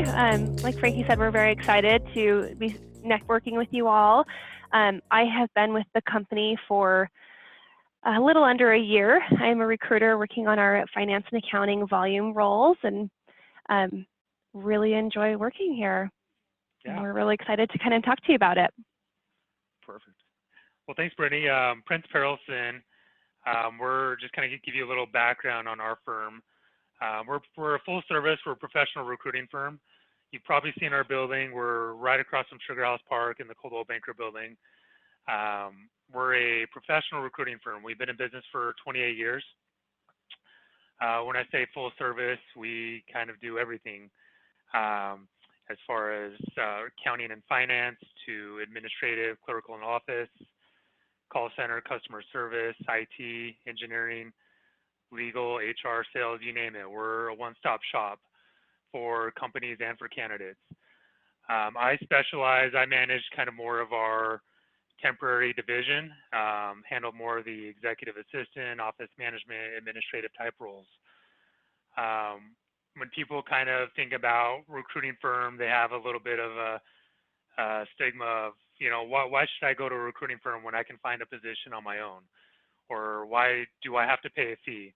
Like Frankie said, we're very excited to be networking with you all. I have been with the company for a little under a year. I'm a recruiter working on our finance and accounting volume roles, and really enjoy working here. And Yeah, we're really excited to kind of talk to you about it. perfect. Well, thanks, Brittany. PrincePerelson, we're just kind of give you a little background on our firm. We're a full service, we're a professional recruiting firm. You've probably seen our building. We're right across from Sugar House Park in the Coldwell Banker building. We're a professional recruiting firm. We've been in business for 28 years. When I say full service, we kind of do everything as far as accounting and finance to administrative, clerical and office, call center, customer service, IT, engineering, legal, HR, sales, you name it. We're a one-stop shop for companies and for candidates. I manage kind of more of our temporary division, handle more of the executive assistant, office management, administrative type roles. When people kind of think about recruiting firm, they have a little bit of a stigma of, why should I go to a recruiting firm when I can find a position on my own? Or why do I have to pay a fee?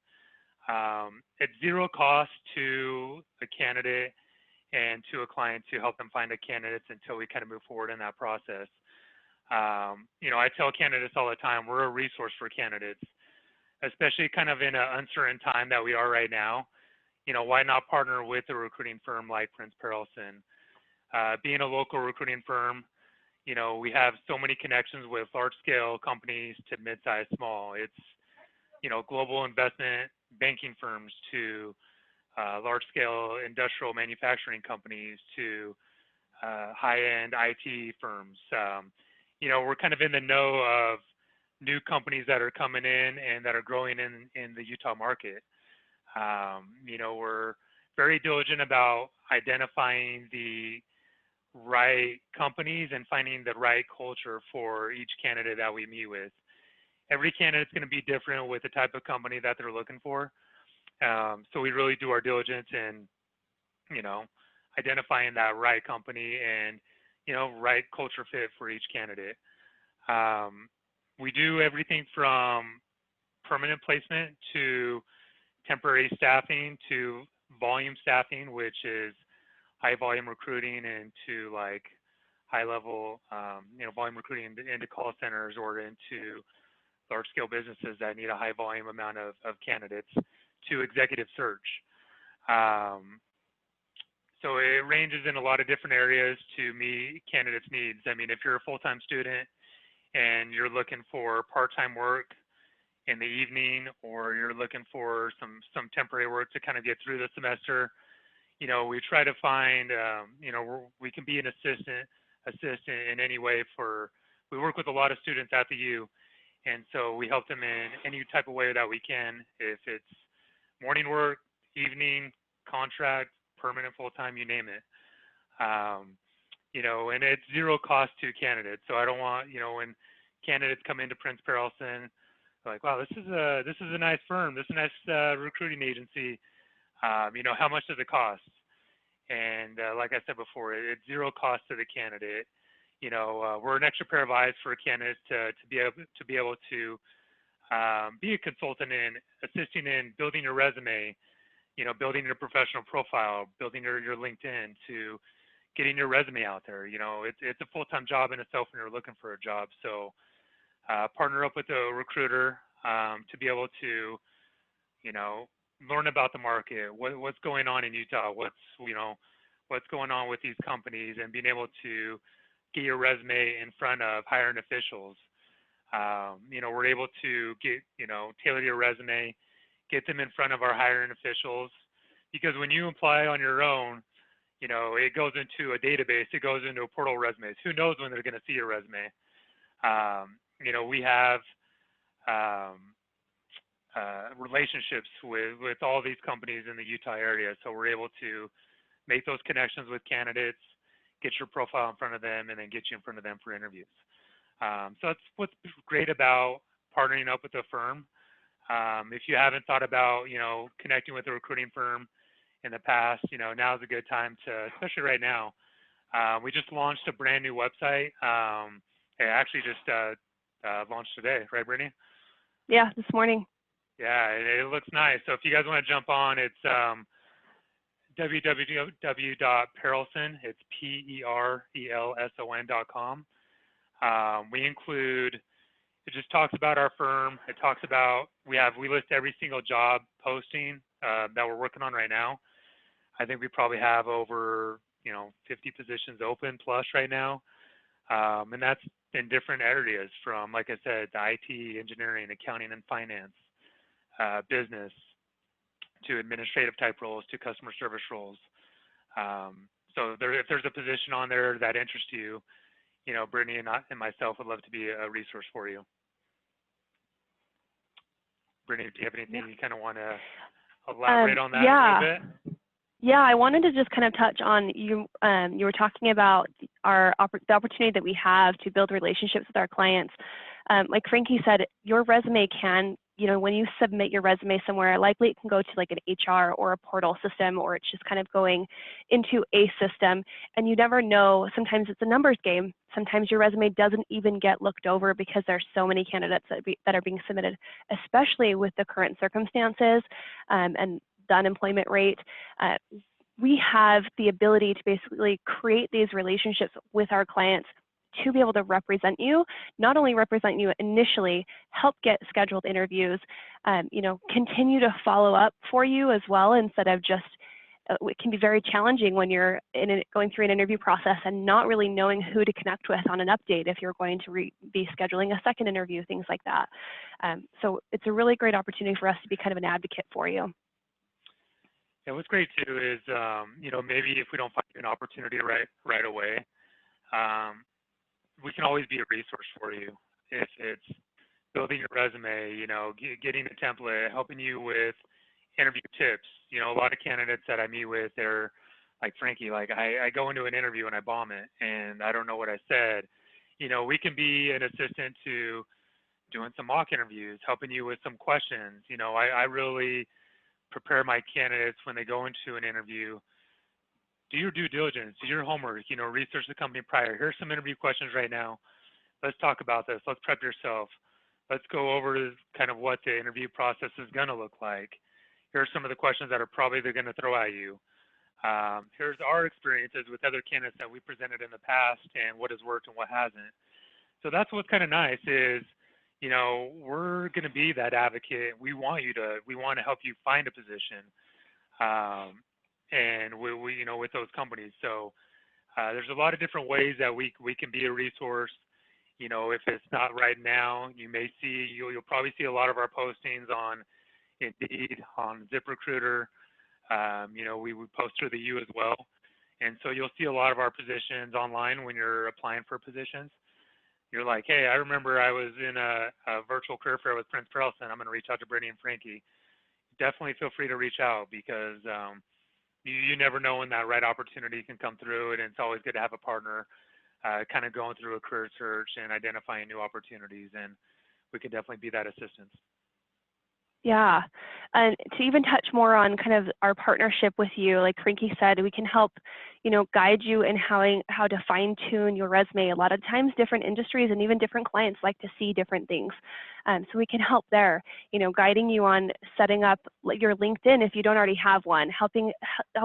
It's zero cost to a candidate and to a client to help them find a candidate until we kind of move forward in that process. I tell candidates all the time, we're a resource for candidates, especially kind of in an uncertain time that we are right now. Why not partner with a recruiting firm like PrincePerelson? Being a local recruiting firm, we have so many connections with large-scale companies to mid-size, small. It's, global investment banking firms to large-scale industrial manufacturing companies to high-end IT firms. We're kind of in the know of new companies that are coming in and that are growing in the Utah market. We're very diligent about identifying the right companies and finding the right culture for each candidate that we meet with. Every candidate's going to be different with the type of company that they're looking for. So we really do our diligence in, identifying that right company and, right culture fit for each candidate. We do everything from permanent placement to temporary staffing to volume staffing, which is high volume recruiting into like high level, volume recruiting into call centers or into large scale businesses that need a high volume amount of candidates to executive search. So it ranges in a lot of different areas to meet candidates' needs. I mean, if you're a full-time student and you're looking for part-time work in the evening, or you're looking for some temporary work to kind of get through the semester, we try to find, we can be an assistant in any way we work with a lot of students at the U, and so we help them in any type of way that we can, if it's morning work, evening, contract, permanent, full-time, you name it. And it's zero cost to candidates. So I don't want, when candidates come into PrincePerelson, like, wow, this is a nice firm, this is a nice recruiting agency. How much does it cost? And like I said before, it's zero cost to the candidate. We're an extra pair of eyes for candidates to be able to be a consultant in assisting in building your resume, building your professional profile, building your LinkedIn, to getting your resume out there. It's a full-time job in itself when you're looking for a job. So partner up with a recruiter to be able to, learn about the market, what's going on in Utah, what's going on with these companies, and being able to get your resume in front of hiring officials. We're able to get, tailor your resume, get them in front of our hiring officials, because when you apply on your own, it goes into a database, it goes into a portal of resumes. Who knows when they're going to see your resume? We have relationships with all these companies in the Utah area, so we're able to make those connections with candidates, get your profile in front of them, and then get you in front of them for interviews. So that's what's great about partnering up with a firm. If you haven't thought about, connecting with a recruiting firm in the past, you know, now is a good time to, especially right now. We just launched a brand new website. It actually just launched today, right, Brittany? Yeah, this morning. Yeah, it looks nice. So if you guys want to jump on, it's www.perelson. It's PERELSON.com. We include, it just talks about our firm. It talks about, we list every single job posting that we're working on right now. I think we probably have over, 50 positions open plus right now. And that's in different areas from, like I said, the IT, engineering, accounting, and finance, business, to administrative type roles, to customer service roles. So if there's a position on there that interests you, Brittany and myself would love to be a resource for you. Brittany, do you have anything you kind of want to elaborate on that a little bit? Yeah, I wanted to just kind of touch on you. You were talking about the opportunity that we have to build relationships with our clients. Like Frankie said, your resume can, when you submit your resume somewhere, likely it can go to like an HR or a portal system, or it's just kind of going into a system, and you never know. Sometimes it's a numbers game. Sometimes your resume doesn't even get looked over because there's so many candidates that are being submitted, especially with the current circumstances and the unemployment rate. We have the ability to basically create these relationships with our clients to be able to represent you, not only represent you initially, help get scheduled interviews, continue to follow up for you as well, instead of just, it can be very challenging when you're going through an interview process and not really knowing who to connect with on an update if you're going to be scheduling a second interview, things like that. So it's a really great opportunity for us to be kind of an advocate for you. Yeah, what's great too is, maybe if we don't find an opportunity right away, we can always be a resource for you. If it's building your resume, getting a template, helping you with interview tips. A lot of candidates that I meet with, they're like, Frankie, like I go into an interview and I bomb it and I don't know what I said. We can be an assistant to doing some mock interviews, helping you with some questions. I really prepare my candidates when they go into an interview. Do your due diligence, do your homework, research the company prior. Here's some interview questions right now. Let's talk about this. Let's prep yourself. Let's go over kind of what the interview process is going to look like. Here's some of the questions that are probably they're going to throw at you. Here's our experiences with other candidates that we presented in the past and what has worked and what hasn't. So that's what's kind of nice is, we're going to be that advocate. We want to help you find a position. And we with those companies. So there's a lot of different ways that we can be a resource. If it's not right now, you'll probably see a lot of our postings on Indeed, on ZipRecruiter. We post through the U as well. And so you'll see a lot of our positions online when you're applying for positions. You're like, hey, I remember I was in a virtual career fair with PrincePerelson. I'm going to reach out to Brittany and Frankie. Definitely feel free to reach out because you never know when that right opportunity can come through, and it's always good to have a partner kind of going through a career search and identifying new opportunities, and we could definitely be that assistance. Yeah, and to even touch more on kind of our partnership with you, like Frankie said, we can help, guide you in how to fine tune your resume. A lot of times different industries and even different clients like to see different things. So we can help there, guiding you on setting up your LinkedIn if you don't already have one, helping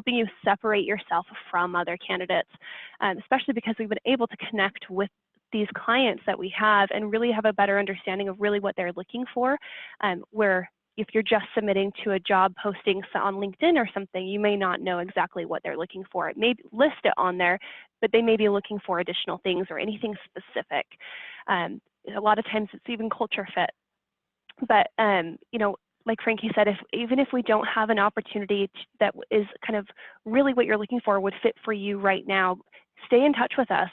you separate yourself from other candidates, especially because we've been able to connect with these clients that we have and really have a better understanding of really what they're looking for, where if you're just submitting to a job posting on LinkedIn or something, you may not know exactly what they're looking for. It may list it on there, but they may be looking for additional things or anything specific. A lot of times it's even culture fit. But, like Frankie said, even if we don't have an opportunity that is kind of really what you're looking for would fit for you right now, stay in touch with us.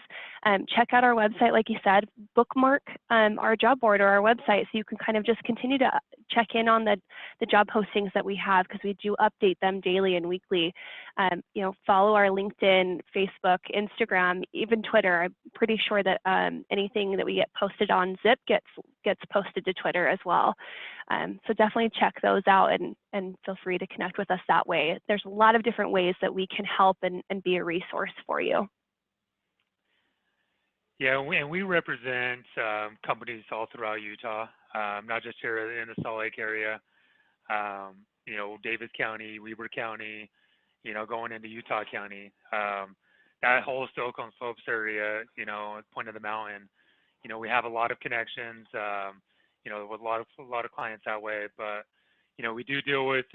check out our website, like you said, bookmark our job board or our website so you can kind of just continue to check in on the job postings that we have, because we do update them daily and weekly. Follow our LinkedIn, Facebook, Instagram, even Twitter. I'm pretty sure that anything that we get posted on Zip gets posted to Twitter as well. So definitely check those out and feel free to connect with us that way. There's a lot of different ways that we can help and be a resource for you. Yeah, and we represent companies all throughout Utah, not just here in the Salt Lake area. Davis County, Weber County, going into Utah County. That whole Silicon Slopes area, point of the mountain, we have a lot of connections, with a lot of clients that way. But we do deal with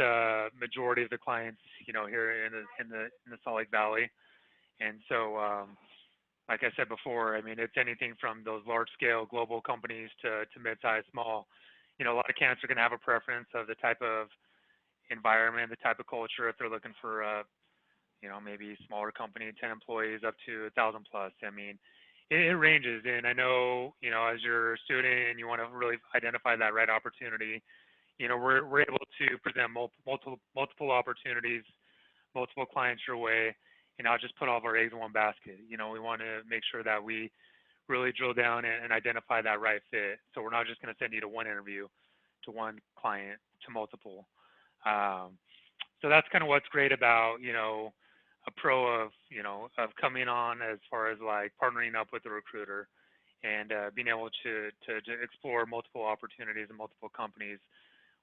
majority of the clients, here in the Salt Lake Valley, and so. Like I said before, I mean, it's anything from those large-scale global companies to mid-sized, small. A lot of candidates are going to have a preference of the type of environment, the type of culture, if they're looking for, maybe smaller company, 10 employees up to 1,000 plus. I mean, it ranges. And I know, as you're a student and you want to really identify that right opportunity, we're able to present multiple opportunities, multiple clients your way, and not just put all of our eggs in one basket. We want to make sure that we really drill down and identify that right fit. So we're not just going to send you to one interview, to one client, to multiple. So that's kind of what's great about, a pro of coming on as far as like partnering up with the recruiter and being able to explore multiple opportunities and multiple companies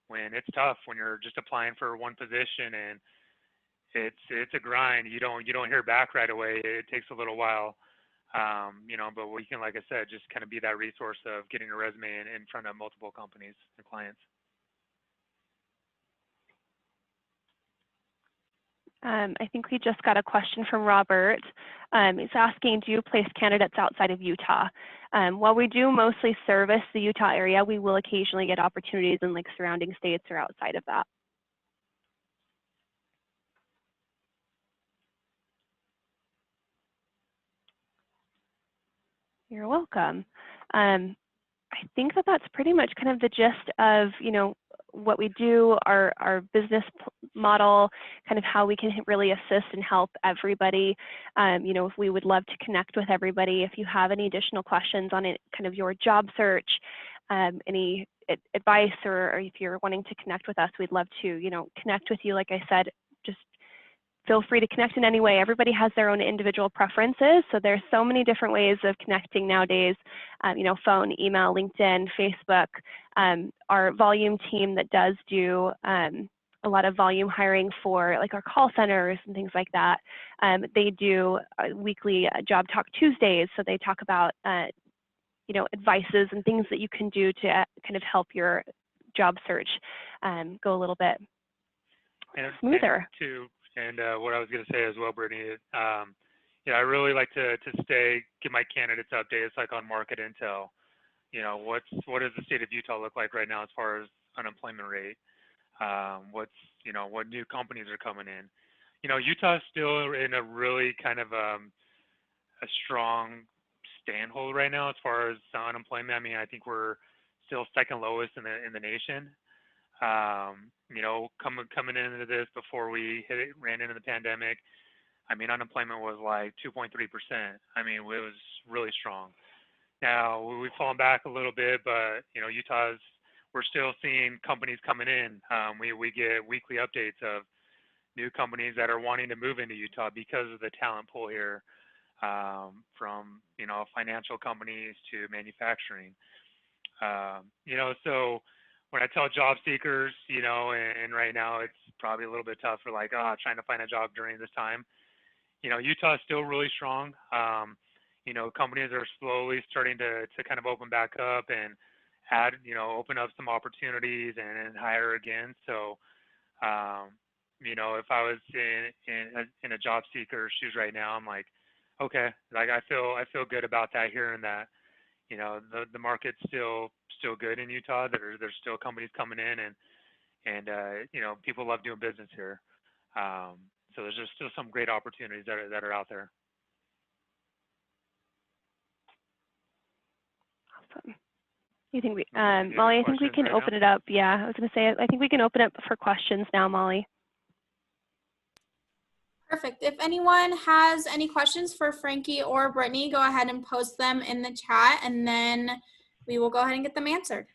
when it's tough, when you're just applying for one position and it's a grind. You don't hear back right away. It takes a little while, but we can, like I said, just kind of be that resource of getting a resume in front of multiple companies and clients. I think we just got a question from Robert. He's asking, do you place candidates outside of Utah? While we do mostly service the Utah area, we will occasionally get opportunities in like surrounding states or outside of that. You're welcome. I think that's pretty much kind of the gist of, what we do, our business model, kind of how we can really assist and help everybody. If we would love to connect with everybody. If you have any additional questions on it, kind of your job search, any advice, or if you're wanting to connect with us, we'd love to, connect with you. Like I said, just feel free to connect in any way. Everybody has their own individual preferences, so there's so many different ways of connecting nowadays. Phone, email, LinkedIn, Facebook. Our volume team that does do a lot of volume hiring for like our call centers and things like that. They do weekly Job Talk Tuesdays, so they talk about advices and things that you can do to kind of help your job search go a little bit smoother. And what I was going to say as well, Brittany, I really like to give my candidates updates like on market intel. What does the state of Utah look like right now as far as unemployment rate? What new companies are coming in? Utah's still in a really kind of a strong standhold right now as far as unemployment. I mean, I think we're still second lowest in the nation. Coming into this before we ran into the pandemic, I mean, unemployment was like 2.3%. I mean, it was really strong. Now we've fallen back a little bit, but we're still seeing companies coming in. We get weekly updates of new companies that are wanting to move into Utah because of the talent pool here, from financial companies to manufacturing. So when I tell job seekers, and right now it's probably a little bit tough for trying to find a job during this time. Utah is still really strong. Companies are slowly starting to kind of open back up and add, open up some opportunities and hire again. So, if I was in a job seeker shoes right now, I'm like, okay, I feel good about that, hearing that. The market's still good in Utah. There's still companies coming in, and people love doing business here. So there's just still some great opportunities that are out there. You think we, Any other Molly, I think we questions can right open now? it up. Yeah, I was going to say, I think we can open up for questions now, Molly. Perfect. If anyone has any questions for Frankie or Brittany, go ahead and post them in the chat, and then we will go ahead and get them answered.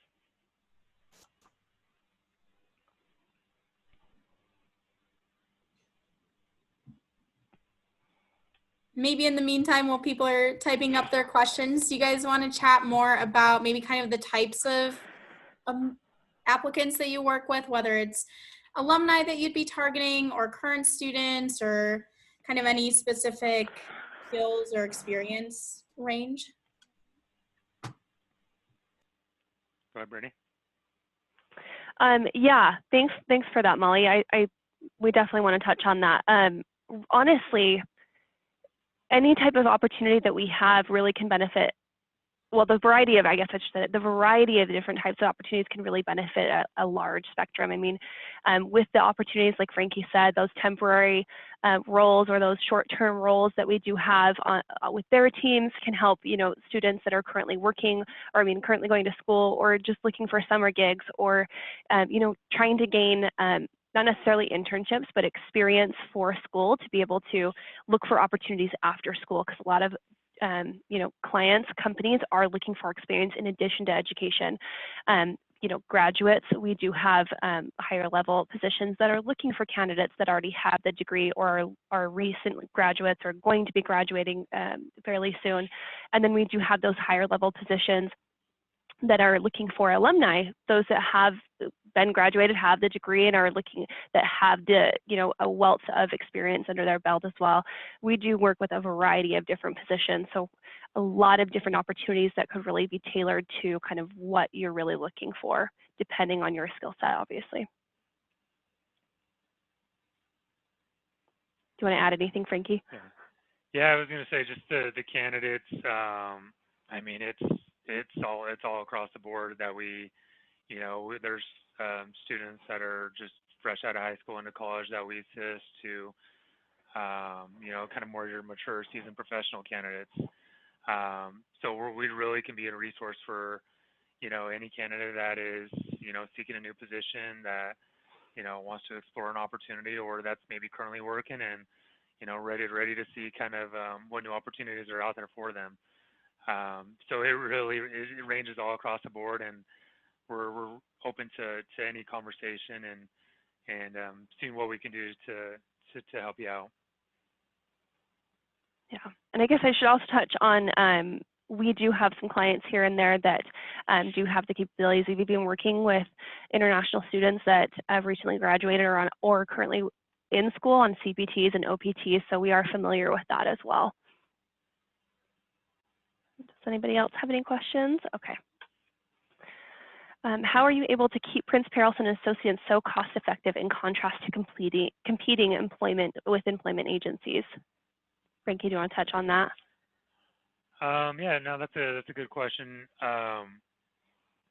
Maybe in the meantime, while people are typing up their questions, do you guys want to chat more about maybe kind of the types of applicants that you work with, whether it's alumni that you'd be targeting or current students, or kind of any specific skills or experience range? Go ahead, Brittany. Yeah, thanks for that, Molly. We definitely want to touch on that. Honestly, any type of opportunity that we have really can benefit. Well, the variety of, I guess I should say, the variety of the different types of opportunities can really benefit a large spectrum. I mean, with the opportunities, like Frankie said, those temporary roles or those short-term roles that we do have with their teams can help, you know, students that are currently working, or currently going to school, or just looking for summer gigs, or, you know, trying to gain not necessarily internships, but experience for school to be able to look for opportunities after school, because a lot of you know, clients, companies are looking for experience in addition to education. You know, graduates, we do have higher level positions that are looking for candidates that already have the degree or are recent graduates or going to be graduating fairly soon. And then we do have those higher level positions that are looking for alumni, those that have been graduated, have the degree, and are looking, that have the, you know, a wealth of experience under their belt as well. We do work with a variety of different positions, so a lot of different opportunities that could really be tailored to kind of what you're really looking for, depending on your skill set, obviously. Do you want to add anything, Frankie? Yeah, I was going to say just the candidates. I mean, it's all across the board that we, you know, there's students that are just fresh out of high school into college that we assist to, you know, kind of more your mature, seasoned professional candidates. So we really can be a resource for, you know, any candidate that is, you know, seeking a new position, that, you know, wants to explore an opportunity, or that's maybe currently working and, you know, ready to see kind of what new opportunities are out there for them. So it ranges all across the board, and we're open to any conversation and seeing what we can do to help you out. Yeah, and I guess I should also touch on, we do have some clients here and there that do have the capabilities. We've been working with international students that have recently graduated or currently in school on CPTs and OPTs, so we are familiar with that as well. Does anybody else have any questions? Okay. How are you able to keep PrincePerelson Associates so cost effective in contrast to competing employment with employment agencies? Frankie, do you want to touch on that? Yeah, no, that's a good question.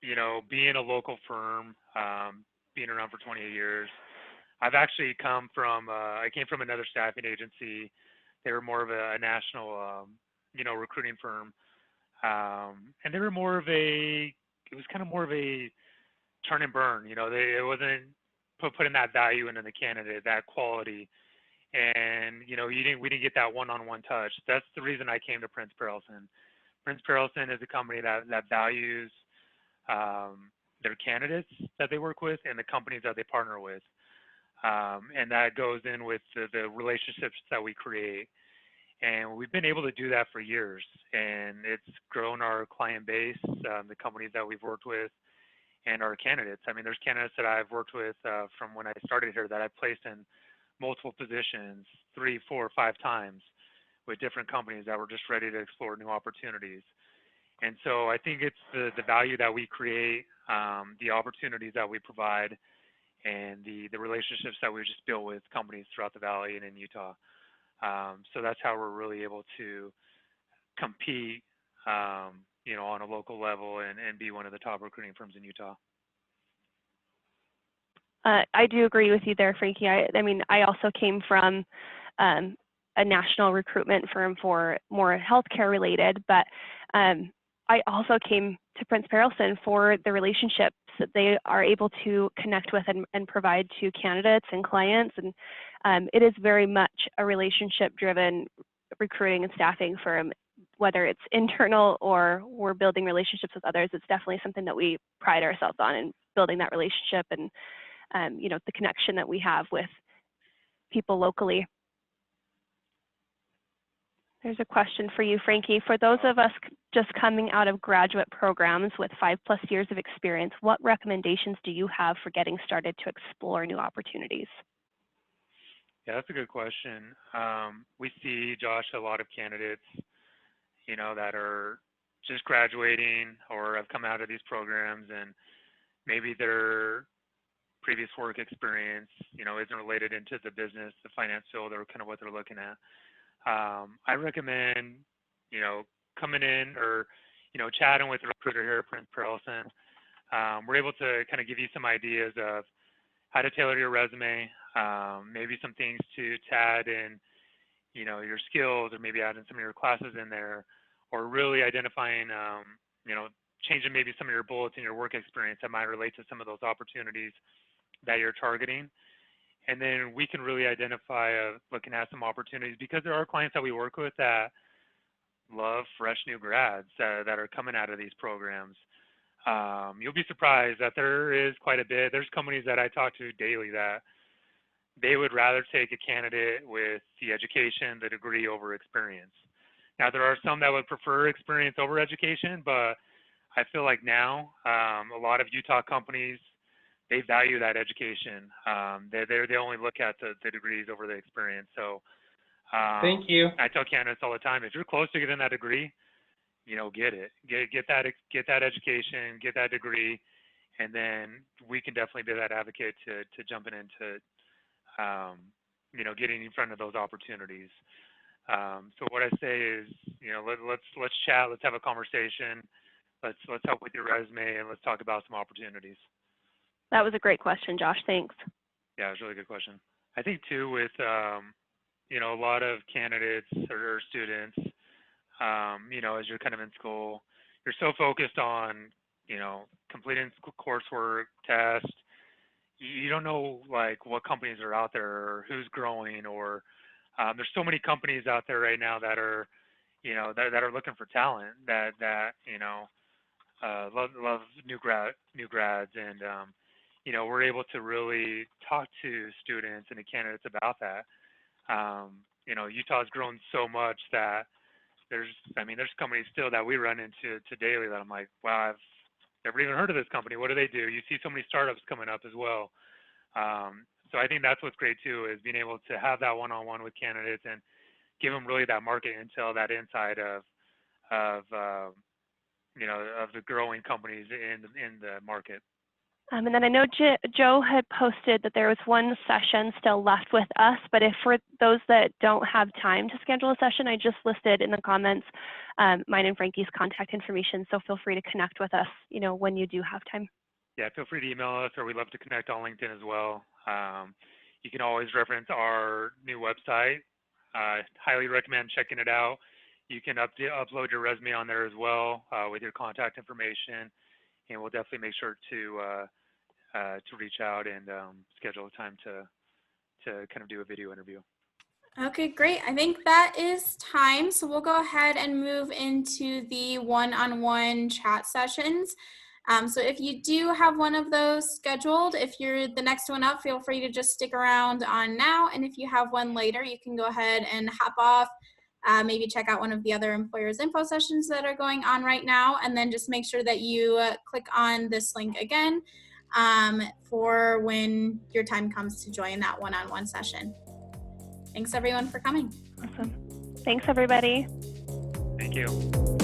You know, being a local firm, being around for 28 years, I've actually come from, I came from another staffing agency. They were more of a national, you know, recruiting firm. And they were more of it was kind of more of a turn and burn. You know, it wasn't putting that value into the candidate, that quality. And, you know, we didn't get that one-on-one touch. That's the reason I came to PrincePerelson. PrincePerelson is a company that values their candidates that they work with and the companies that they partner with. And that goes in with the relationships that we create. And we've been able to do that for years. And it's grown our client base, the companies that we've worked with, and our candidates. I mean, there's candidates that I've worked with from when I started here that I've placed in multiple positions 3, 4, 5 times with different companies that were just ready to explore new opportunities. And so I think it's the value that we create, the opportunities that we provide, and the relationships that we've just built with companies throughout the Valley and in Utah. So that's how we're really able to compete, you know, on a local level and be one of the top recruiting firms in Utah. I do agree with you there, Frankie. I mean, I also came from a national recruitment firm for more healthcare related, but I also came to PrincePerelson for the relationships that they are able to connect with and provide to candidates and clients. And it is very much a relationship-driven recruiting and staffing firm, whether it's internal or we're building relationships with others. It's definitely something that we pride ourselves on, in building that relationship and the connection that we have with people locally. There's a question for you, Frankie. For those of us just coming out of graduate programs with 5+ years of experience, what recommendations do you have for getting started to explore new opportunities? Yeah, that's a good question. We see, Josh, a lot of candidates, that are just graduating or have come out of these programs, and maybe their previous work experience, isn't related into the business, the finance field, or kind of what they're looking at. I recommend, coming in or, chatting with a recruiter here at PrincePerelson. We're able to kind of give you some ideas of how to tailor your resume, maybe some things to add in, your skills, or maybe add in some of your classes in there, or really identifying, changing maybe some of your bullets in your work experience that might relate to some of those opportunities that you're targeting. And then we can really identify looking at some opportunities, because there are clients that we work with that love fresh new grads that are coming out of these programs. You'll be surprised that there is quite a bit. There's companies that I talk to daily that they would rather take a candidate with the education, the degree, over experience. Now, there are some that would prefer experience over education, but I feel like now a lot of Utah companies, they value that education. They only look at the degrees over the experience. So thank you. I tell candidates all the time, if you're close to getting that degree, get it. Get that education, get that degree, and then we can definitely be that advocate to jumping into getting in front of those opportunities. So what I say is, let's chat, let's have a conversation, let's help with your resume, and let's talk about some opportunities. That was a great question, Josh. Thanks. Yeah, it was a really good question. I think too, with a lot of candidates or students, as you're kind of in school, you're so focused on completing coursework, tests. You don't know like what companies are out there or who's growing, or there's so many companies out there right now that are that are looking for talent, that love new grads, and we're able to really talk to students and the candidates about that. Utah's grown so much that there's companies still that we run into daily that I'm like, wow, I've never even heard of this company. What do they do? You see so many startups coming up as well. So I think that's what's great too, is being able to have that one-on-one with candidates and give them really that market intel, that insight of the growing companies in the market. And then I know Joe had posted that there was one session still left with us, but if for those that don't have time to schedule a session, I just listed in the comments mine and Frankie's contact information, so feel free to connect with us, when you do have time. Yeah, feel free to email us, or we'd love to connect on LinkedIn as well. You can always reference our new website. Highly recommend checking it out. You can upload your resume on there as well with your contact information, and we'll definitely make sure to reach out and schedule a time to kind of do a video interview. Okay, great. I think that is time. So we'll go ahead and move into the one-on-one chat sessions. So if you do have one of those scheduled, if you're the next one up, feel free to just stick around on now. And if you have one later, you can go ahead and hop off, maybe check out one of the other employers info sessions that are going on right now. And then just make sure that you click on this link again for when your time comes to join that one-on-one session. Thanks everyone for coming. Awesome. Thanks everybody. Thank you.